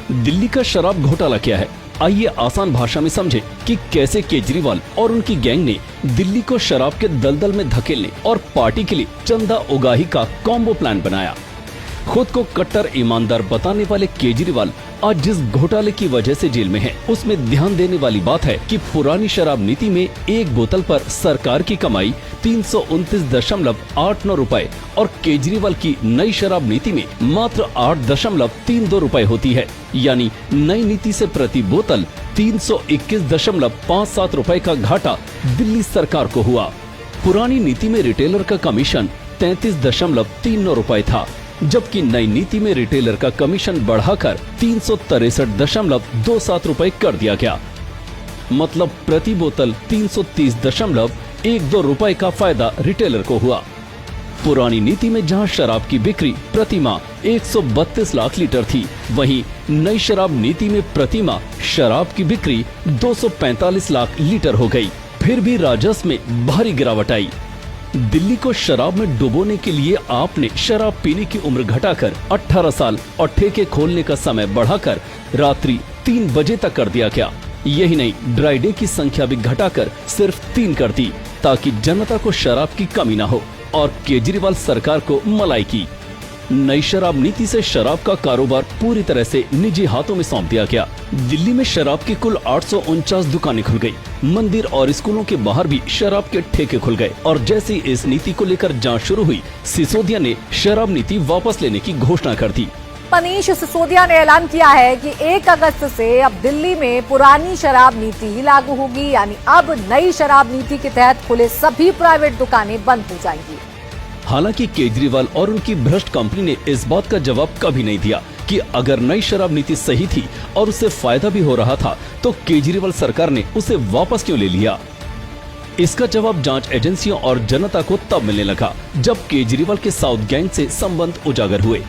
दिल्ली का शराब घोटाला क्या है? आइए आसान भाषा में समझें कि कैसे केजरीवाल और उनकी गैंग ने दिल्ली को शराब के दलदल में धकेलने और पार्टी के लिए चंदा उगाही का कॉम्बो प्लान बनाया। खुद को कट्टर ईमानदार बताने वाले केजरीवाल आज जिस घोटाले की वजह से जेल में हैं, उसमें ध्यान देने वाली बात है कि पुरानी शराब नीति में एक बोतल पर सरकार की कमाई 329.89 रुपए और केजरीवाल की नई शराब नीति में मात्र 8.32 रुपए होती है। यानी नई नीति से प्रति बोतल 321.57 रुपए का घाटा दिल्ली सरकार को हुआ। पुरानी नीति में रिटेलर का कमीशन 33.39 रुपए था, जबकि नई नीति में रिटेलर का कमीशन बढ़ाकर 363.27 रुपए कर दिया गया। मतलब प्रति बोतल 330.12 रुपए का फायदा रिटेलर को हुआ। पुरानी नीति में जहां शराब की बिक्री प्रति माह 132 लाख लीटर थी, वहीं नई शराब नीति में प्रति माह शराब की बिक्री 245 लाख लीटर हो गई। फिर भी राजस्व में भारी गिरावट आई। दिल्ली को शराब में डुबोने के लिए आपने शराब पीने की उम्र घटाकर 18 साल और ठेके खोलने का समय बढ़ाकर रात्रि 3 बजे तक कर दिया गया। यही नहीं, ड्राई डे की संख्या भी घटाकर सिर्फ 3 कर दी, ताकि जनता को शराब की कमी न हो और केजरीवाल सरकार को मलाई की। नई शराब नीति से शराब का कारोबार पूरी तरह से निजी हाथों में सौंप दिया गया। दिल्ली में शराब की कुल 849 दुकानें खुल गई। मंदिर और स्कूलों के बाहर भी शराब के ठेके खुल गए और जैसे ही इस नीति को लेकर जांच शुरू हुई, सिसोदिया ने शराब नीति वापस लेने की घोषणा कर दी। मनीष सिसोदिया ने ऐलान किया है कि 1 अगस्त से अब दिल्ली में पुरानी शराब नीति ही लागू होगी, यानी अब नई शराब नीति के तहत खुले सभी प्राइवेट दुकानें बंद हो जाएंगी। हालांकि केजरीवाल और उनकी भ्रष्ट कंपनी ने इस बात का जवाब कभी नहीं दिया कि अगर नई शराब नीति सही थी और उससे फायदा भी हो रहा था, तो केजरीवाल सरकार ने उसे वापस क्यों ले लिया। इसका जवाब जांच एजेंसियों और जनता को तब मिलने लगा जब केजरीवाल के साउथ गैंग से संबंध उजागर हुए।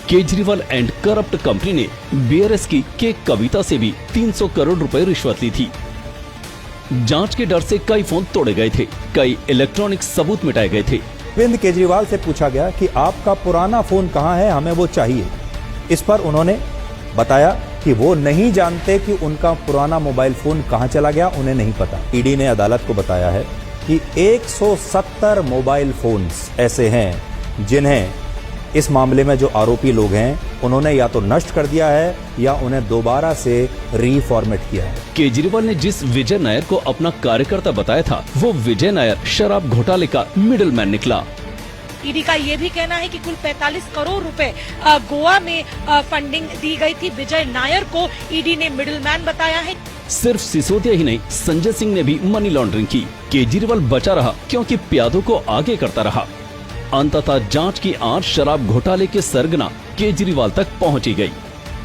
केजरीवाल एंड करप्ट कंपनी ने बीआरएस की केक कविता से भी 300 करोड़ रुपए रिश्वत ली थी। जांच के डर से कई फोन तोड़े गए थे, कई इलेक्ट्रॉनिक सबूत मिटाए गए थे। अरविंद केजरीवाल से पूछा गया कि आपका पुराना फोन कहां है, हमें वो चाहिए। इस पर उन्होंने बताया कि वो नहीं जानते कि उनका पुराना मोबाइल फोन कहां चला गया, उन्हें नहीं पता। ईडी ने अदालत को बताया है कि 170 मोबाइल फोन्स ऐसे हैं जिन्हें इस मामले में जो आरोपी लोग हैं उन्होंने या तो नष्ट कर दिया है या उन्हें दोबारा से रीफॉर्मेट किया है। केजरीवाल ने जिस विजय नायर को अपना कार्यकर्ता बताया था, वो विजय नायर शराब घोटाले का मिडिलमैन निकला। ईडी का ये भी कहना है कि कुल 45 करोड़ रुपए गोवा में फंडिंग दी गई थी। विजय नायर को ईडी ने मिडिलमैन बताया है। सिर्फ सिसोदिया ही नहीं, संजय सिंह ने भी मनी लॉन्ड्रिंग की। केजरीवाल बचा रहा क्योंकि प्यादों को आगे करता रहा। अंततः जांच की आंच शराब घोटाले के सरगना केजरीवाल तक पहुंची गई।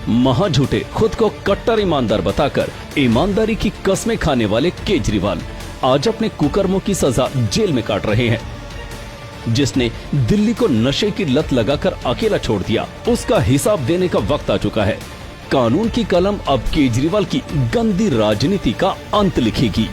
महाझूठे खुद को कट्टर ईमानदार बताकर ईमानदारी की कस्में खाने वाले केजरीवाल आज अपने कुकर्मों की सजा जेल में काट रहे हैं। जिसने दिल्ली को नशे की लत लगाकर अकेला छोड़ दिया, उसका हिसाब देने का वक्त आ चुका है। कानून की कलम अब केजरीवाल की गंदी राजनीति का अंत लिखेगी।